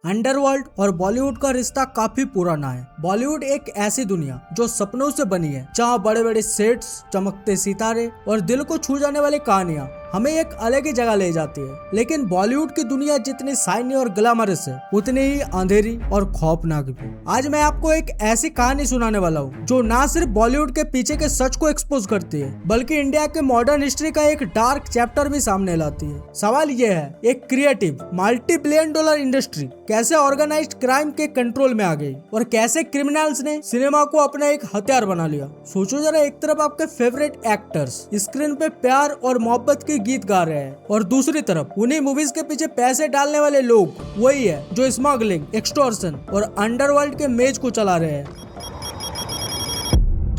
Underworld और बॉलीवुड का रिश्ता काफी पुराना है। बॉलीवुड एक ऐसी दुनिया जो सपनों से बनी है, जहाँ बड़े बड़े सेट्स, चमकते सितारे और दिल को छू जाने वाली कहानियां हमें एक अलग ही जगह ले जाती है। लेकिन बॉलीवुड की दुनिया जितनी शाइनी और ग्लैमरस है, उतनी ही अंधेरी और खौफनाक भी। आज मैं आपको एक ऐसी कहानी सुनाने वाला हूँ जो ना सिर्फ बॉलीवुड के पीछे के सच को एक्सपोज करती है, बल्कि इंडिया के मॉडर्न हिस्ट्री का एक डार्क चैप्टर भी सामने लाती है। सवाल ये है, एक creative multi billion dollar industry कैसे ऑर्गेनाइज्ड क्राइम के कंट्रोल में आ गई और कैसे क्रिमिनल्स ने सिनेमा को अपना एक हथियार बना लिया। सोचो जरा, एक तरफ आपके फेवरेट एक्टर्स स्क्रीन पे प्यार और मोहब्बत के गीत गा रहे हैं और दूसरी तरफ उन्हीं मूवीज के पीछे पैसे डालने वाले लोग वही है जो स्मगलिंग, एक्सटॉर्शन और अंडरवर्ल्ड के मेज को चला रहे हैं।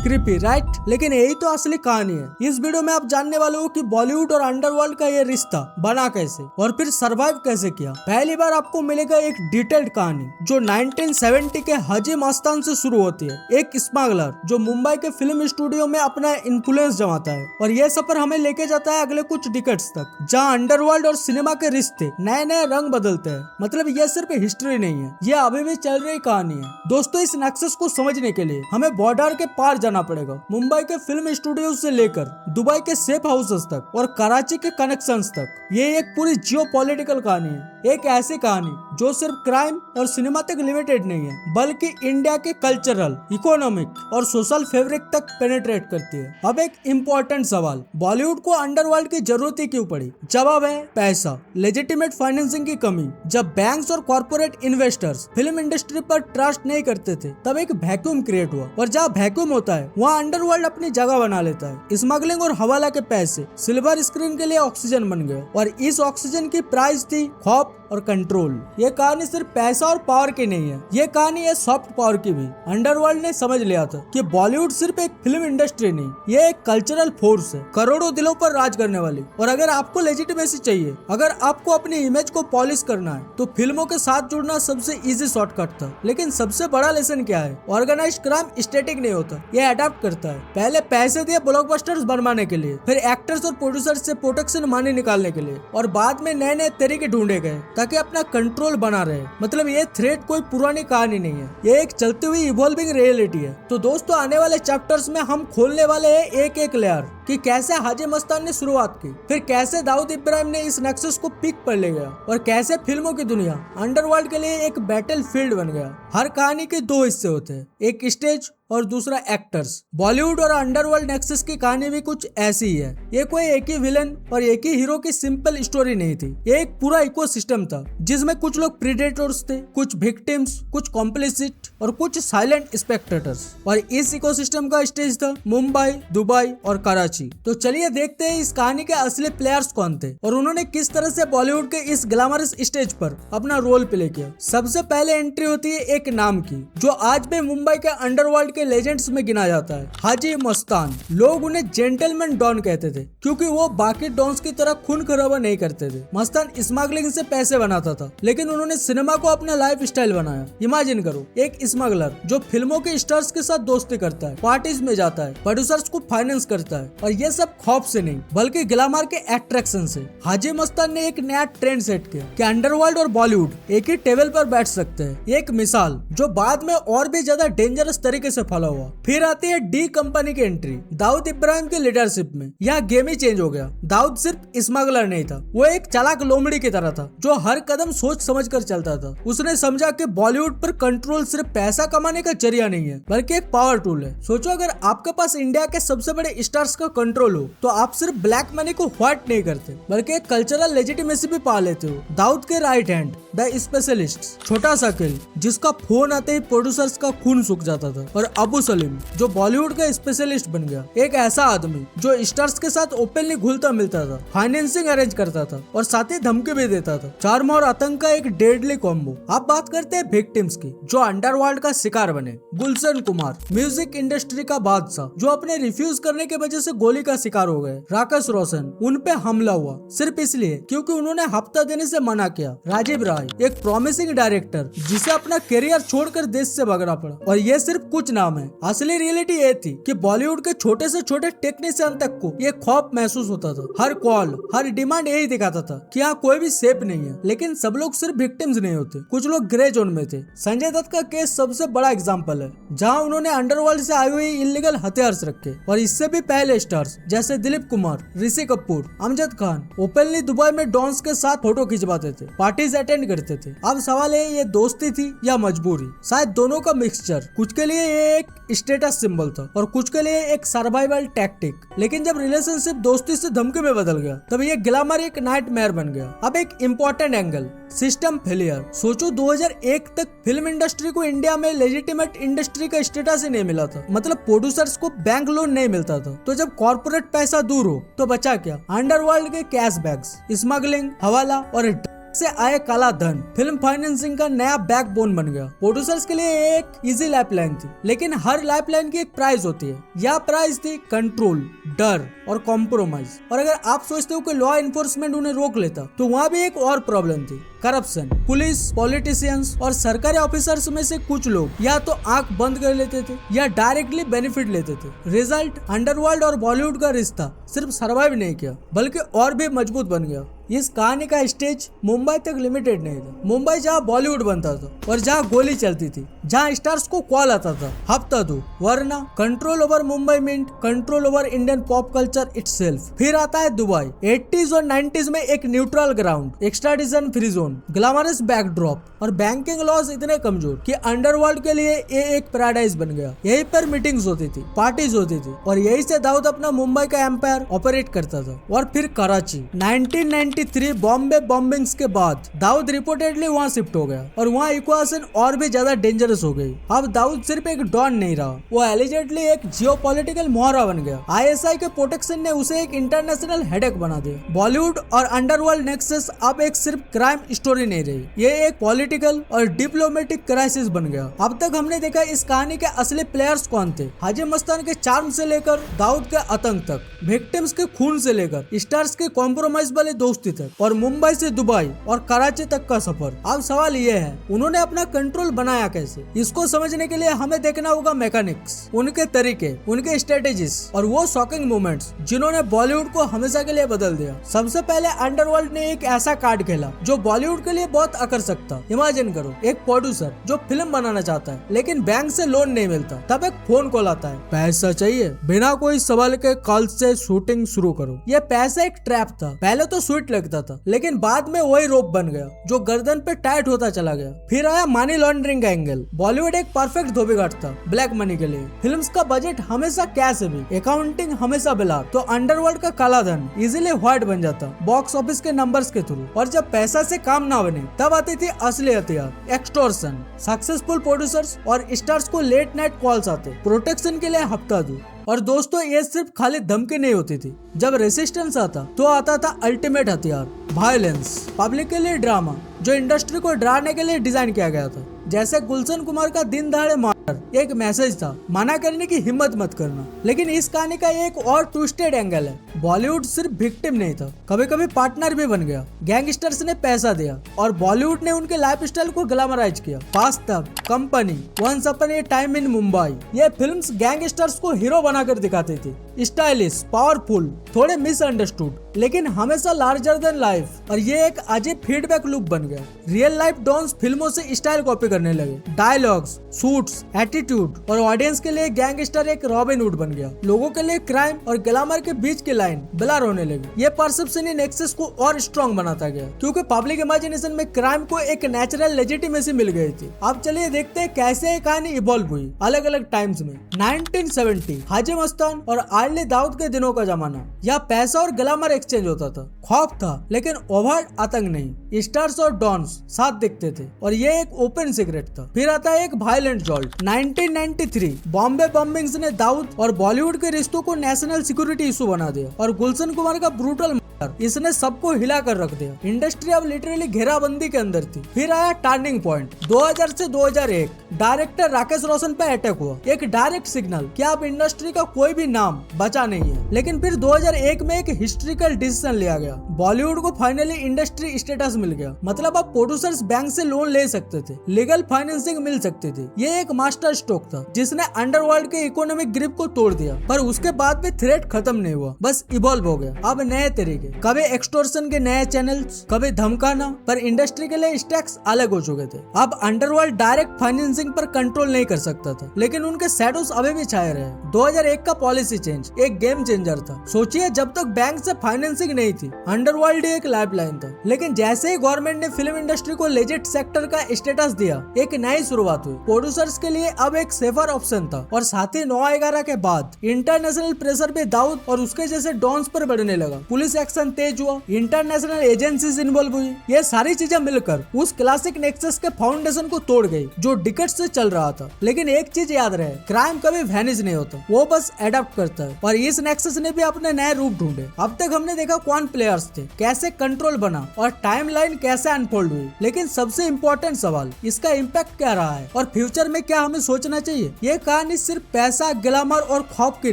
Creepy, right? लेकिन यही तो असली कहानी है। इस वीडियो में आप जानने वाले हो कि बॉलीवुड और अंडरवर्ल्ड का ये रिश्ता बना कैसे और फिर सरवाइव कैसे किया। पहली बार आपको मिलेगा एक डिटेल्ड कहानी जो 1970 के हाजी मस्तान से शुरू होती है, एक स्मगलर जो मुंबई के फिल्म स्टूडियो में अपना इन्फ्लुएंस जमाता है। और यह सफर हमें लेके जाता है अगले कुछ डिकेड्स तक, जहाँ अंडरवर्ल्ड और सिनेमा के रिश्ते नए नए रंग बदलते हैं। मतलब यह सिर्फ हिस्ट्री नहीं है, यह अभी भी चल रही कहानी है। दोस्तों, इस नेक्सस को समझने के लिए हमें बॉर्डर के पार जाना पड़ेगा। मुंबई के फिल्म स्टूडियो से लेकर दुबई के सेफ हाउसेस तक और कराची के कनेक्शंस तक, ये एक पूरी जियो पॉलिटिकल कहानी है। एक ऐसी कहानी जो सिर्फ क्राइम और सिनेमा तक लिमिटेड नहीं है, बल्कि इंडिया के कल्चरल, इकोनॉमिक और सोशल फैब्रिक तक पेनिट्रेट करती है। अब एक इम्पोर्टेंट सवाल, बॉलीवुड को अंडरवर्ल्ड की जरूरत ही क्यों पड़ी? जवाब है पैसा, लेजिटिमेट फाइनेंसिंग की कमी। जब बैंक्स और कॉर्पोरेट इन्वेस्टर्स फिल्म इंडस्ट्री पर ट्रस्ट नहीं करते थे, तब एक वैक्यूम क्रिएट हुआ, और जहाँ वैक्यूम होता है वहाँ अंडरवर्ल्ड अपनी जगह बना लेता है। स्मगलिंग और हवाला के पैसे सिल्वर स्क्रीन के लिए ऑक्सीजन बन गए, और इस ऑक्सीजन की प्राइस थी खौफ और कंट्रोल। ये कहानी सिर्फ पैसा और पावर की नहीं है, ये कहानी है सॉफ्ट पावर की भी। अंडरवर्ल्ड ने समझ लिया था कि बॉलीवुड सिर्फ एक फिल्म इंडस्ट्री नहीं, ये एक कल्चरल फोर्स है, करोड़ों दिलों पर राज करने वाली। और अगर आपको लेजिटिमेसी चाहिए, अगर आपको अपनी इमेज को पॉलिश करना है, तो फिल्मों के साथ जुड़ना सबसे इजी शॉर्टकट था। लेकिन सबसे बड़ा लेसन क्या है? ऑर्गेनाइज्ड क्राइम स्टैटिक नहीं होता, ये अडैप्ट करता है। पहले पैसे दिए ब्लॉकबस्टर्स बनवाने के लिए, फिर एक्टर्स और प्रोड्यूसर्स से प्रोटेक्शन मनी निकालने के लिए, और बाद में नए नए तरीके ढूंढे गए ताकि अपना कंट्रोल बना रहे। मतलब ये थ्रेट कोई पुरानी कहानी नहीं है, ये एक चलती हुई इवॉल्विंग रियलिटी है। तो दोस्तों, आने वाले चैप्टर्स में हम खोलने वाले हैं एक एक लेयर कि कैसे हाजी मस्तान ने शुरुआत की, फिर कैसे दाऊद इब्राहिम ने इस नेक्सस को पीक पर ले गया, और कैसे फिल्मों की दुनिया अंडरवर्ल्ड के लिए एक बैटल फील्ड बन गया। हर कहानी के दो हिस्से होते हैं, एक स्टेज और दूसरा एक्टर्स। बॉलीवुड और अंडरवर्ल्ड नेक्सस की कहानी भी कुछ ऐसी ही है। ये कोई एक ही विलन और एक ही हीरो की सिंपल स्टोरी नहीं थी, ये एक पूरा इकोसिस्टम था जिसमें कुछ लोग प्रीडेटर्स थे, कुछ विक्टिम्स, कुछ कॉम्प्लिसिट और कुछ साइलेंट स्पेक्टेटर्स। और इस इकोसिस्टम का स्टेज था मुंबई, दुबई और कराची। तो चलिए देखते हैं इस कहानी के असली प्लेयर्स कौन थे और उन्होंने किस तरह से बॉलीवुड के इस ग्लैमरस स्टेज पर अपना रोल प्ले किया। सबसे पहले एंट्री होती है एक नाम की जो आज भी मुंबई के अंडरवर्ल्ड लेजेंड्स में गिना जाता है, हाजी मस्तान। लोग उन्हें जेंटलमैन डॉन कहते थे क्योंकि वो बाकी डॉन्स की तरह खून खराबा नहीं करते थे। मस्तान स्मगलिंग से पैसे बनाता था, लेकिन उन्होंने सिनेमा को अपना लाइफ स्टाइल बनाया। इमेजिन करो, एक स्मगलर जो फिल्मों के स्टार्स के साथ दोस्ती करता है, पार्टीज में जाता है, प्रोड्यूसर्स को फाइनेंस करता है, और ये सब खौफ से नहीं बल्कि ग्लैमर के अट्रैक्शन से। हाजी मस्तान ने एक नया ट्रेंड सेट किया कि अंडरवर्ल्ड और बॉलीवुड एक ही टेबल पर बैठ सकते हैं। एक मिसाल जो बाद में और भी ज्यादा डेंजरस तरीके से हुआ। फिर आती है डी कंपनी की एंट्री दाऊद इब्राहिम की लीडरशिप में। यहाँ गेम ही चेंज हो गया। दाऊद सिर्फ स्मगलर नहीं था, वो एक चालाक लोमड़ी की तरह था जो हर कदम सोच समझ कर चलता था। उसने समझा कि बॉलीवुड पर कंट्रोल सिर्फ पैसा कमाने का जरिया नहीं है, बल्कि एक पावर टूल है। सोचो, अगर आपके पास इंडिया के सबसे बड़े स्टार्स का कंट्रोल हो, तो आप सिर्फ ब्लैक मनी को व्हाइट नहीं करते, बल्कि एक कल्चरल लेजिटिमेसी भी पा लेते हो। दाऊद के राइट हैंड द स्पेशलिस्ट, छोटा सा किल जिसका फोन आते ही प्रोड्यूसर्स का खून सूख जाता था, और अबू सलीम जो बॉलीवुड का स्पेशलिस्ट बन गया। एक ऐसा आदमी जो स्टार्स के साथ ओपनली घुलता मिलता था, फाइनेंसिंग अरेंज करता था और साथ ही धमकी भी देता था। चार्म और आतंक का एक डेडली कॉम्बो। अब बात करते हैं विक्टिम्स की जो अंडरवर्ल्ड का शिकार बने। गुलशन कुमार, म्यूजिक इंडस्ट्री का बादशाह जो अपने रिफ्यूज करने की वजह से गोली का शिकार हो गए। राकेश रोशन, उन पे हमला हुआ सिर्फ इसलिए क्योंकि उन्होंने हफ्ता देने से मना किया। राजीव राय, एक प्रॉमिसिंग डायरेक्टर जिसे अपना करियर छोड़कर देश से भागना पड़ा। और ये सिर्फ कुछ नाम काम है। असली रियलिटी ये थी कि बॉलीवुड के छोटे से छोटे टेक्नीशियन तक को ये खौफ महसूस होता था। हर कॉल, हर डिमांड यही दिखाता था कि यहाँ कोई भी सेफ नहीं है। लेकिन सब लोग सिर्फ विक्टिम्स नहीं होते, कुछ लोग ग्रे जोन में थे। संजय दत्त का केस सबसे बड़ा एग्जाम्पल है, जहाँ उन्होंने अंडरवर्ल्ड से आई हुई इलीगल हथियार रखे। और इससे भी पहले स्टार्स जैसे दिलीप कुमार, ऋषि कपूर, अमजद खान ओपनली दुबई में डॉन्स के साथ फोटो खिंचवाते थे, पार्टीज अटेंड करते थे। अब सवाल है, ये दोस्ती थी या मजबूरी? शायद दोनों का मिक्सचर। कुछ के लिए ये एक स्टेटस सिंबल था और कुछ के लिए एक सर्वाइवल टैक्टिक। लेकिन जब रिलेशनशिप दोस्ती से धमकी में बदल गया, तब ये ग्लैमर एक नाइटमेयर बन गया। अब एक इम्पोर्टेंट एंगल, सिस्टम फेलियर। सोचो 2001 तक फिल्म इंडस्ट्री को इंडिया में लेजिटिमेट इंडस्ट्री का स्टेटस ही नहीं मिला था। मतलब प्रोड्यूसर्स को बैंक लोन नहीं मिलता था। तो जब कॉर्पोरेट पैसा दूर हो तो बचा क्या? अंडरवर्ल्ड के कैशबैक्स, स्मगलिंग, हवाला और से आए काला धन फिल्म फाइनेंसिंग का नया बैकबोन बन गया। प्रोड्यूसर्स के लिए एक इजी लाइफलाइन थी, लेकिन हर लाइफलाइन की एक प्राइस होती है। यह प्राइस थी कंट्रोल, डर और कॉम्प्रोमाइज। और अगर आप सोचते हो कि लॉ एनफोर्समेंट उन्हें रोक लेता, तो वहाँ भी एक और प्रॉब्लम थी, करप्शन। पुलिस, पॉलिटिशियंस और सरकारी ऑफिसर्स में से कुछ लोग या तो आंख बंद कर लेते थे या डायरेक्टली बेनिफिट लेते थे। रिजल्ट, अंडरवर्ल्ड और बॉलीवुड का रिश्ता सिर्फ सर्वाइव नहीं किया, बल्कि और भी मजबूत बन गया। इस कहानी का स्टेज मुंबई तक लिमिटेड नहीं था। मुंबई जहाँ बॉलीवुड बनता था और जहाँ गोली चलती थी, जहाँ स्टार्स को कॉल आता था हफ्ता दो, वरना control over Mumbai meant control over Indian pop culture itself. फिर आता है दुबई। 80s और 90s में एक neutral ground, extradition free zone, glamorous backdrop और बैंकिंग लॉज इतने कमजोर कि अंडरवर्ल्ड के लिए ये एक पैराडाइज बन गया। यहीं पर मीटिंग्स होती थी, पार्टीज होती थी और यही से दाऊद अपना मुंबई का एम्पायर ऑपरेट करता था। और फिर कराची। 1993 बॉम्बे बॉम्बिंग्स के बाद दाऊद रिपोर्टेडली वहाँ शिफ्ट हो गया और वहाँ इक्वेशन और भी ज्यादा डेंजरस हो गई। अब दाऊद सिर्फ एक डॉन नहीं रहा, वो एलिजेंटली एक जियोपॉलिटिकल मोहरा बन गया। आईएसआई के प्रोटेक्शन ने उसे एक इंटरनेशनल हेडेक बना दिया। बॉलीवुड और अंडरवर्ल्ड नेक्सस अब एक सिर्फ क्राइम स्टोरी नहीं रही, ये एक पॉलिटिकल और डिप्लोमेटिक क्राइसिस बन गया। अब तक हमने देखा इस कहानी के असली प्लेयर्स कौन थे। हाजी मस्तान के चार्म से लेकर दाऊद के आतंक तक, विक्टिम्स के खून से लेकर स्टार्स के कॉम्प्रोमाइज वाली दोस्ती तक, और मुंबई से दुबई और कराची तक का सफर। अब सवाल ये है, उन्होंने अपना कंट्रोल बनाया कैसे? इसको समझने के लिए हमें देखना होगा मैकेनिक्स, उनके तरीके, उनके स्ट्रेटेजीज और वो शॉकिंग मोमेंट्स जिन्होंने बॉलीवुड को हमेशा के लिए बदल दिया। सबसे पहले अंडरवर्ल्ड ने एक ऐसा कार्ड खेला जो बॉलीवुड के लिए बहुत आकर्षक था। इमेजिन करो, एक प्रोड्यूसर जो फिल्म बनाना चाहता है लेकिन बैंक से लोन नहीं मिलता, तब एक फोन कॉल आता है, पैसा चाहिए, बिना कोई सवाल के कॉल से शूटिंग शुरू करो। ये पैसा एक ट्रैप था। पहले तो स्वीट लगता था, लेकिन बाद में वही रोप बन गया जो गर्दन पे टाइट होता चला गया। फिर आया मनी लॉन्ड्रिंग का एंगल। बॉलीवुड एक परफेक्ट धोबीघाट था ब्लैक मनी के लिए। फिल्म्स का बजट हमेशा कैश है, अकाउंटिंग हमेशा बिला, तो अंडरवर्ल्ड का काला धन इजीली व्हाइट बन जाता बॉक्स ऑफिस के नंबर्स के थ्रू। और जब पैसा से काम ना बने, तब आती थी असली हथियार, एक्सटॉर्शन। सक्सेसफुल प्रोड्यूसर्स और स्टार्स को लेट नाइट कॉल्स आते, प्रोटेक्शन के लिए हफ्ता दो। और दोस्तों, ये सिर्फ खाली धमकी नहीं होती थी। जब रेसिस्टेंस आता तो आता था अल्टीमेट हथियार, वायलेंस, पब्लिक के लिए ड्रामा जो इंडस्ट्री को डराने के लिए डिजाइन किया गया था। जैसे गुलशन कुमार का दिन दहाड़े मर्डर एक मैसेज था, मना करने की हिम्मत मत करना। लेकिन इस कहानी का एक और ट्विस्टेड एंगल है, बॉलीवुड सिर्फ विक्टिम नहीं था, कभी कभी पार्टनर भी बन गया। गैंगस्टर्स ने पैसा दिया और बॉलीवुड ने उनके लाइफस्टाइल को ग्लैमराइज किया। फास्ट तब, company, once upon a time in Mumbai, ये फिल्म्स गैंगस्टर्स को हीरो बनाकर दिखाती थी। स्टाइलिश, पावरफुल, थोड़े मिसअंडरस्टूड, लेकिन हमेशा लार्जर देन लाइफ। और ये एक अजीब फीडबैक लूप बन गया। रियल लाइफ डॉन्स फिल्मों से स्टाइल कॉपी करने लगे, डायलॉग्स, सूट्स, एटीट्यूड, और ऑडियंस के लिए गैंगस्टर एक रॉबिन हुड बन गया। लोगों के लिए क्राइम और ग्लैमर के बीच की लाइन ब्लर होने लगी। ये परसेप्शन इन एक्सेस को और स्ट्रॉन्ग बनाता गया, क्योंकि पब्लिक इमेजिनेशन में क्राइम को एक नेचुरल लेजिटिमेसी मिल गई थी। अब चलिए देखते हैं कैसे ये कहानी इवॉल्व हुई अलग अलग टाइम्स में। 1970 हाजी मस्तान और आर्ली दाऊद के दिनों का जमाना। यह पैसा और ग्लैमर एक्सचेंज होता था, खौफ था लेकिन ओवर आतंक नहीं। स्टार्स और डॉन्स साथ दिखते थे और ये एक ओपन सीक्रेट था। फिर आता है एक वायलेंट जॉल्ट। 1993 बॉम्बे बॉम्बिंग्स ने दाऊद और बॉलीवुड के रिश्तों को नेशनल सिक्योरिटी इशू बना दिया और गुलशन कुमार का ब्रूटल इसने सबको हिला कर रख दिया। इंडस्ट्री अब लिटरली घेराबंदी के अंदर थी। फिर आया टर्निंग पॉइंट 2000 से 2001। डायरेक्टर राकेश रोशन पे अटैक हुआ, एक डायरेक्ट सिग्नल कि अब इंडस्ट्री का कोई भी नाम बचा नहीं है। लेकिन फिर 2001 में एक हिस्ट्रिकल डिसीजन लिया गया, बॉलीवुड को फाइनली इंडस्ट्री स्टेटस मिल गया। मतलब अब प्रोड्यूसर्स बैंक से लोन ले सकते थे, लीगल फाइनेंसिंग मिल सकती थी। ये एक मास्टर स्ट्रोक था जिसने अंडरवर्ल्ड के इकोनॉमिक ग्रिप को तोड़ दिया। पर उसके बाद भी थ्रेट खत्म नहीं हुआ, बस इवॉल्व हो गया। अब नए तरीके, कभी एक्सटोर्शन के नए चैनल्स, कभी धमकाना, पर इंडस्ट्री के लिए स्टैक्स अलग हो चुके थे। अब अंडरवर्ल्ड डायरेक्ट फाइनेंसिंग पर कंट्रोल नहीं कर सकता था, लेकिन उनके शैडोज अभी भी छाए रहे। 2001 का पॉलिसी चेंज एक गेम चेंजर था। सोचिए, जब तक बैंक से फाइनेंसिंग नहीं थी, अंडरवर्ल्ड एक लाइफलाइन था। लेकिन जैसे ही गवर्नमेंट ने फिल्म इंडस्ट्री को लेजिट सेक्टर का स्टेटस दिया, एक नई शुरुआत हुई। प्रोड्यूसर्स के लिए अब एक सेफर ऑप्शन था। और साथ ही 9/11 के बाद इंटरनेशनल प्रेशर भी दाऊद और उसके जैसे डॉन्स पर बढ़ने लगा। पुलिस एक्शन तेज हुआ, इंटरनेशनल एजेंसीज इन्वॉल्व हुई। ये सारी चीजें मिलकर उस क्लासिक नेक्सस के फाउंडेशन को तोड़ गई जो डिकेड्स से चल रहा था। लेकिन एक चीज याद रहे, क्राइम कभी वैनिश नहीं होता, वो बस एडप्ट करता है। और इस नेक्सस ने भी अपने नए रूप ढूंढे। अब तक हमने देखा कौन प्लेयर्स थे, कैसे कंट्रोल बना और टाइमलाइन कैसे अनफोल्ड हुई। लेकिन सबसे इम्पोर्टेंट सवाल, इसका इम्पैक्ट क्या रहा है और फ्यूचर में क्या हमें सोचना चाहिए। ये कहानी सिर्फ पैसा, ग्लैमर और खौफ की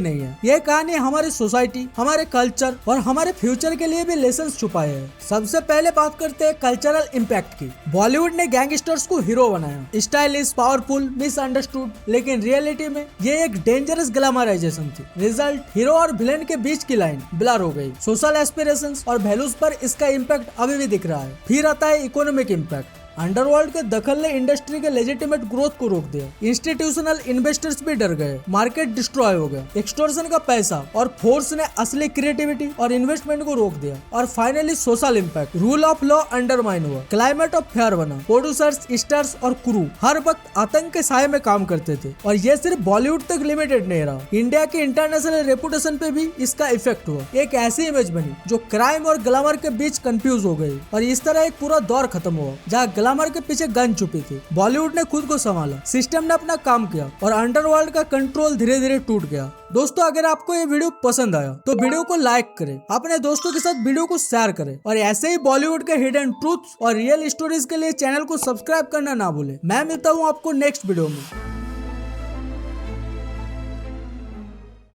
नहीं है। ये कहानी हमारी सोसाइटी, हमारे कल्चर और हमारे फ्यूचर के लिए भी लेसन छुपाए हैं। सबसे पहले बात करते हैं कल्चरल इम्पैक्ट की। बॉलीवुड ने गैंगस्टर्स को हीरो बनाया, स्टाइलिश, पावरफुल, मिसअंडरस्टूड, लेकिन रियलिटी में ये एक डेंजरस ग्लैमराइजेशन थी। रिजल्ट, हीरो और विलेन के बीच की लाइन ब्लर हो गई। सोशल एस्पिरेशंस और वैल्यूज पर इसका इम्पैक्ट अभी भी दिख रहा है। फिर आता है इकोनॉमिक इम्पैक्ट। अंडरवर्ल्ड के दखल ने इंडस्ट्री के लेजिटिमेट ग्रोथ को रोक दिया। इंस्टीट्यूशनल इन्वेस्टर्स भी डर गए, मार्केट डिस्ट्रॉय हो गया। एक्सटोर्शन का पैसा और फोर्स ने असली क्रिएटिविटी और इन्वेस्टमेंट को रोक दिया। और finally social impact, rule of law undermine हुआ, क्लाइमेट ऑफ फेयर बना। प्रोड्यूसर्स, स्टार्स और क्रू हर वक्त आतंक के साये में काम करते थे। और ये सिर्फ बॉलीवुड तक लिमिटेड नहीं रहा, इंडिया के इंटरनेशनल रेपुटेशन पे भी इसका इफेक्ट हुआ। एक ऐसी इमेज बनी जो क्राइम और ग्लैमर के बीच कंफ्यूज हो गई। और इस तरह एक पूरा दौर खत्म हुआ जहाँ ग्लैमर के पीछे गन छुपी थी। बॉलीवुड ने खुद को संभाला, सिस्टम ने अपना काम किया और अंडरवर्ल्ड का कंट्रोल धीरे धीरे टूट गया। दोस्तों, अगर आपको ये वीडियो पसंद आया तो वीडियो को लाइक करें, अपने दोस्तों के साथ वीडियो को शेयर करें और ऐसे ही बॉलीवुड के हिडन ट्रूथ्स और रियल स्टोरीज के लिए चैनल को सब्सक्राइब करना ना भूलें। मैं मिलता हूँ आपको नेक्स्ट वीडियो में।